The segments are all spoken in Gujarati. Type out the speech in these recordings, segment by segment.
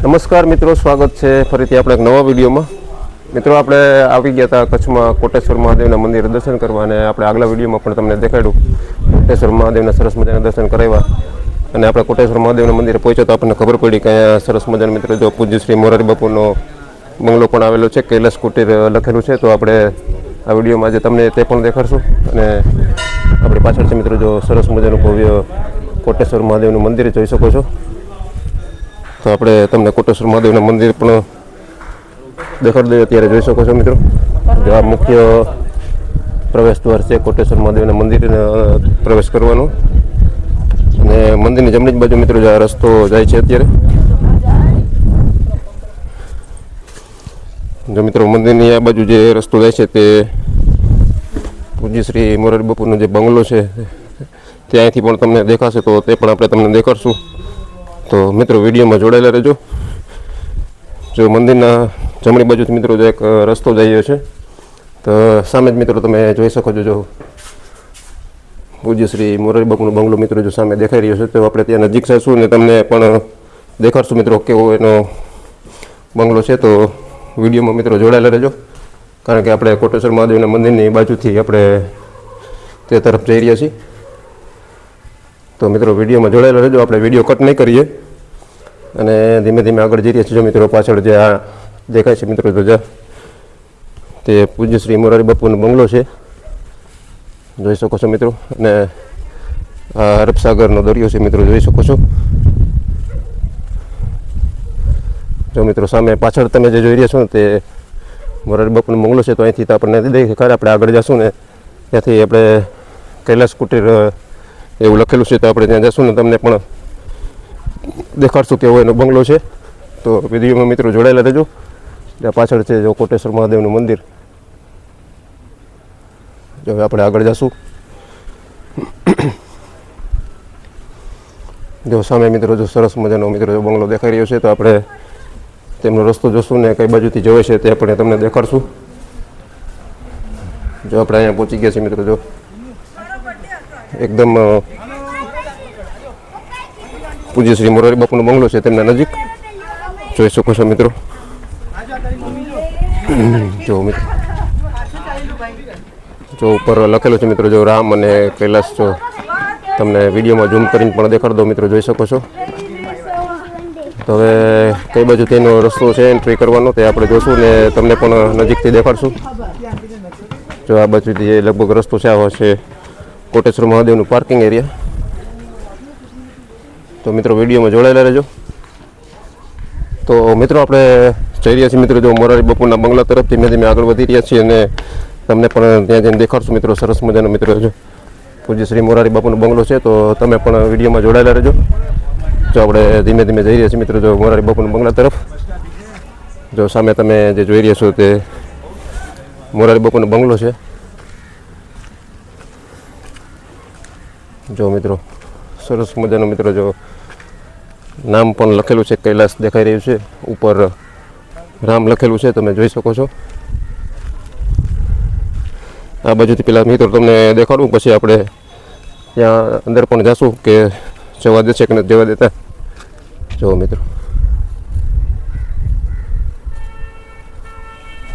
નમસ્કાર મિત્રો, સ્વાગત છે ફરીથી આપણે એક નવા વિડીયોમાં. મિત્રો, આપણે આવી ગયા હતા કચ્છમાં કોટેશ્વર મહાદેવના મંદિરે દર્શન કરવા, અને આપણે આગલા વિડીયોમાં પણ તમને દેખાડ્યું કોટેશ્વર મહાદેવના સરસ મજાના દર્શન કરાવ્યા. અને આપણે કોટેશ્વર મહાદેવના મંદિરે પહોંચ્યા તો આપણને ખબર પડી કે અહીંયા સરસ મજાના મિત્રો જો પૂજ્ય શ્રી મોરારી બાપુનો બંગલો પણ આવેલો છે, કૈલાસ કુટીર લખેલું છે. તો આપણે આ વિડીયોમાં આજે તમને તે પણ દેખાડશું. અને આપણી પાછળ છે મિત્રો જો સરસ મજાનું ભવ્ય કોટેશ્વર મહાદેવનું મંદિર જોઈ શકો છો. તો આપણે તમને કોટેશ્વર મહાદેવના મંદિર પણ દેખાડી દઈએ. અત્યારે જોઈ શકો છો મિત્રો, જો આ મુખ્ય પ્રવેશ દ્વાર છે કોટેશ્વર મહાદેવના મંદિરને પ્રવેશ કરવાનો. અને મંદિરની જમણી જ બાજુ મિત્રો જો આ રસ્તો જાય છે અત્યારે. જો મિત્રો, મંદિરની આ બાજુ જે રસ્તો જાય છે તે પૂજ્ય શ્રી મોરારી બાપુનો જે બંગલો છે ત્યાંથી પણ તમને દેખાશે, તો તે પણ આપણે તમને દેખાડશું. તો મિત્રો, વિડીયોમાં જોડાયેલા રહેજો. જો મંદિરના જમણી બાજુથી મિત્રો જો એક રસ્તો જઈ રહ્યો છે, તો સામે જ મિત્રો તમે જોઈ શકો છો જો પૂજ્ય શ્રી મોરારી બાપુનો બંગલો મિત્રો જો સામે દેખાઈ રહ્યો છે. તો આપણે ત્યાં નજીક જઈશું અને તમને પણ દેખાડશું મિત્રો કેવો એનો બંગલો છે. તો વિડીયોમાં મિત્રો જોડાયેલા રહેજો, કારણ કે આપણે કોટેશ્વર મહાદેવના મંદિરની બાજુથી આપણે તે તરફ જઈ રહ્યા છીએ. તો મિત્રો, વિડીયોમાં જોડાયેલા રહેજો. આપણે વિડીયો કટ નહીં કરીએ અને ધીમે ધીમે આગળ જઈ રહ્યા છીએ. જો મિત્રો, પાછળ જે આ દેખાય છે મિત્રો તો તે પૂજ્ય શ્રી મોરારી બાપુનો બંગલો છે, જોઈ શકો છો મિત્રો. અને આ અરબ સાગરનો દરિયો છે મિત્રો, જોઈ શકો છો. જો મિત્રો, સામે પાછળ તમે જે જોઈ રહ્યા છો ને તે મોરારી બાપુનો બંગલો છે. તો અહીંથી તો આપણને દેખાય, આપણે આગળ જશું ને ત્યાંથી આપણે કૈલાસ કુટીર એવું લખેલું છે, તો આપણે ત્યાં જશું ને તમને પણ દેખાડશું કેવો એનો બંગલો છે. તો વિડીયોમાં મિત્રો જોડાયેલા રહેજો. ત્યાં પાછળ છે જો કોટેશ્વર મહાદેવનું મંદિર. જો આપણે આગળ જશું. જો સામે મિત્રો જો સરસ મજાનો મિત્રો જો બંગલો દેખાઈ રહ્યો છે, તો આપણે તેમનો રસ્તો જોશું ને કઈ બાજુથી જવાય છે તે આપણે તમને દેખાડશું. જો આપણે અહીંયા પહોંચી ગયા છીએ મિત્રો, જો એકદમ પૂજ્ય શ્રી મોરારી બાપુનો બંગલો છે તેમના નજીક, જોઈ શકો છો મિત્રો. જો મિત્રો, જો ઉપર લખેલું છે મિત્રો જો રામ અને કૈલાસ. જો તમને વિડીયોમાં ઝૂમ કરીને પણ દેખાડી દો મિત્રો, જોઈ શકો છો. તો હવે કઈ બાજુ તેનો રસ્તો છે એન્ટ્રી કરવાનો તે આપણે જોશું ને તમને પણ નજીકથી દેખાડશું. જો આ બાજુથી જે લગભગ રસ્તો છે આ છે કોટેશ્વર મહાદેવનું પાર્કિંગ એરિયા. તો મિત્રો, વિડીયોમાં જોડાયેલા રહેજો. તો મિત્રો, આપણે જઈ રહ્યા છીએ મિત્રો જો મોરારી બાપુના બંગલા તરફ ધીમે ધીમે આગળ વધી રહ્યા છીએ, અને તમને પણ ત્યાં જઈને દેખાડશું મિત્રો સરસ મજાનો મિત્રો જો પૂજ્ય શ્રી મોરારી બાપુનો બંગલો છે. તો તમે પણ વિડીયોમાં જોડાયેલા રહેજો. જો આપણે ધીમે ધીમે જઈ રહ્યા છીએ મિત્રો જો મોરારી બાપુના બંગલા તરફ. જો સામે તમે જે જોઈ રહ્યા છો તે મોરારી બાપુનો બંગલો છે. જો મિત્રો, સરસ મજાનો મિત્રો જો નામ પણ લખેલું છે, કૈલાસ દેખાઈ રહ્યું છે, ઉપર રામ લખેલું છે, તમે જોઈ શકો છો. આ બાજુથી પેલા મિત્રો તમને દેખાડું, પછી આપણે ત્યાં અંદર પણ જઈશું કે જવા દેશે કે નથી જવા દેતા. જો મિત્રો,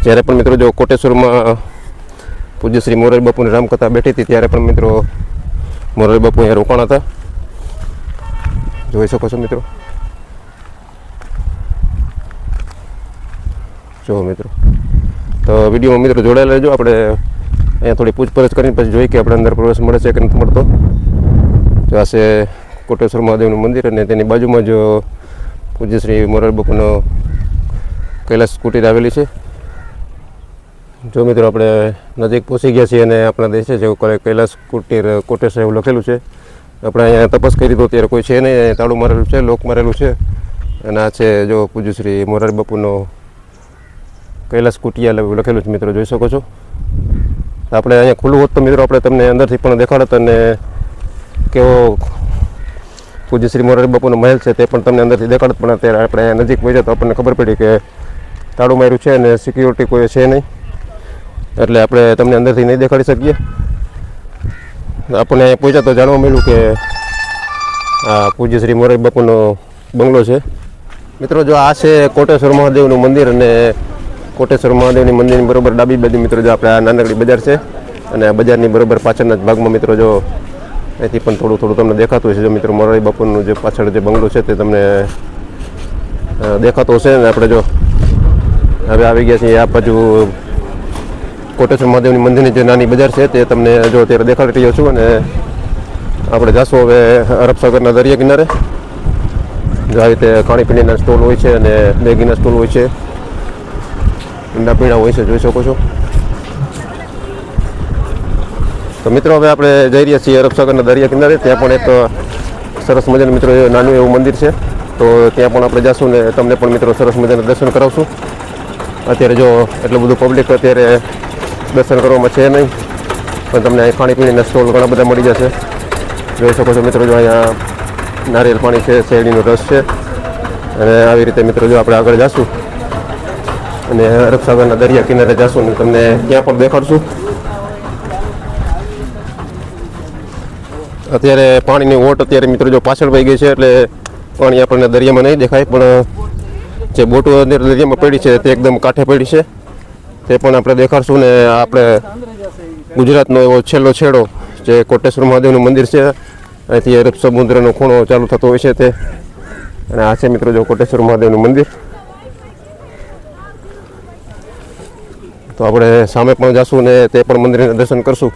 જ્યારે પણ મિત્રો જો કોટેશ્વરમાં પૂજ્ય શ્રી મોરારી બાપુની રામકથા બેઠી હતી ત્યારે પણ મિત્રો મોરારી બાપુ અહીંયા રોકાણા હતા, જોઈ શકો છો મિત્રો. જો મિત્રો, તો વિડીયોમાં મિત્રો જોડાયેલા રહેજો. આપણે અહીંયા થોડી પૂછપરછ કરીને પછી જોઈએ કે આપણે અંદર પ્રવેશ મળે છે કે નથી મળતો. જો આ છે કોટેશ્વર મહાદેવનું મંદિર, અને તેની બાજુમાં જ પૂજ્ય શ્રી મોરારી બાપુનો કૈલાસ કુટીર આવેલી છે. જો મિત્રો, આપણે નજીક પહોંચી ગયા છીએ અને આપણા દેશે જેવું કૈલાસ કુટીર કોટેશ્વર એવું લખેલું છે. આપણે અહીંયા તપાસ કરી તો ત્યારે કોઈ છે નહીં, તાળું મારેલું છે, લોક મારેલું છે. અને આ છે જો પૂજ્ય શ્રી મોરારી બાપુનો કૈલાસ કુટિયા એવું લખેલું છે મિત્રો, જોઈ શકો છો. આપણે અહીંયા ખુલ્લું હોત તો મિત્રો આપણે તમને અંદરથી પણ દેખાડત, અને કેવો પૂજ્ય શ્રી મોરારી બાપુનો મહેલ છે તે પણ તમને અંદરથી દેખાડત. પણ અત્યારે આપણે અહીંયા નજીક પહોંચ્યા તો આપણને ખબર પડી કે તાળું માર્યું છે અને સિક્યુરિટી કોઈ છે નહીં, એટલે આપણે તમને અંદરથી નહીં દેખાડી શકીએ. આપણને અહીંયા પહોંચ્યા તો જાણવા મળ્યું કે આ પૂજ્ય શ્રી મોરારી બાપુનો બંગલો છે. મિત્રો જો આ છે કોટેશ્વર મહાદેવનું મંદિર અને કોટેશ્વર મહાદેવની મંદિરની બરોબર ડાબી બાજુ મિત્રો જો આપણે આ નાનકડી બજાર છે અને આ બજારની બરોબર પાછળના જ ભાગમાં મિત્રો જો અહીંથી પણ થોડું થોડું તમને દેખાતું હશે. જો મિત્રો મોરારી બાપુનું જે પાછળ જે બંગલો છે તે તમને દેખાતો હશે. અને આપણે જો હવે આવી ગયા છીએ આ બાજુ કોટેશ્વર મહાદેવની મંદિરની જે નાની બજાર છે તે તમને જો અત્યારે દેખાડી રહ્યો છું. અને આપણે જાશું હવે અરબસાગરના દરિયા કિનારે. જો આવી રીતે ખાણીપીણીના સ્ટોલ હોય છે અને મેગીના સ્ટોલ હોય છે, ઠંડા પીણા હોય છે, જોઈ શકો છો. તો મિત્રો હવે આપણે જઈ રહ્યા છીએ અરબસાગરના દરિયા કિનારે. ત્યાં પણ એક સરસ મજાનું મિત્રો નાનું એવું મંદિર છે, તો ત્યાં પણ આપણે જઈશું ને તમને પણ મિત્રો સરસ મજાના દર્શન કરાવશું. અત્યારે જો એટલું બધું પબ્લિક અત્યારે દર્શન કરવામાં છે નહીં, પણ તમને અહીં ખાણીપીણીના સ્ટોલ ઘણા બધા મળી જશે. જોઈ શકો છો મિત્રો, જો અહીંયા નારિયેલ પાણી છે, શેરડીનો રસ છે, અને આવી રીતે મિત્રો જો આપણે આગળ જઈશું અને અરબસાગરના દરિયા કિનારે જઈશું ને તમને ત્યાં પણ દેખાડશું. અત્યારે પાણીની ઓટ અત્યારે મિત્રો જો પાછળ વહી ગઈ છે, એટલે પાણી આપણને દરિયામાં નહીં દેખાય, પણ જે બોટો અંદર દરિયામાં પડી છે તે એકદમ કાંઠે પડી છે, તે પણ આપણે દેખાડશું. ને આપણે ગુજરાતનો એવો છેલ્લો છેડો જે કોટેશ્વર મહાદેવનું મંદિર છે, અહીંથી અરબ સમુદ્રનો ખૂણો ચાલુ થતો હોય છે તે. અને આ છે મિત્રો જો કોટેશ્વર મહાદેવનું મંદિર. તો આપણે સામે પણ જઈશું ને તે પણ મંદિરના દર્શન કરશું.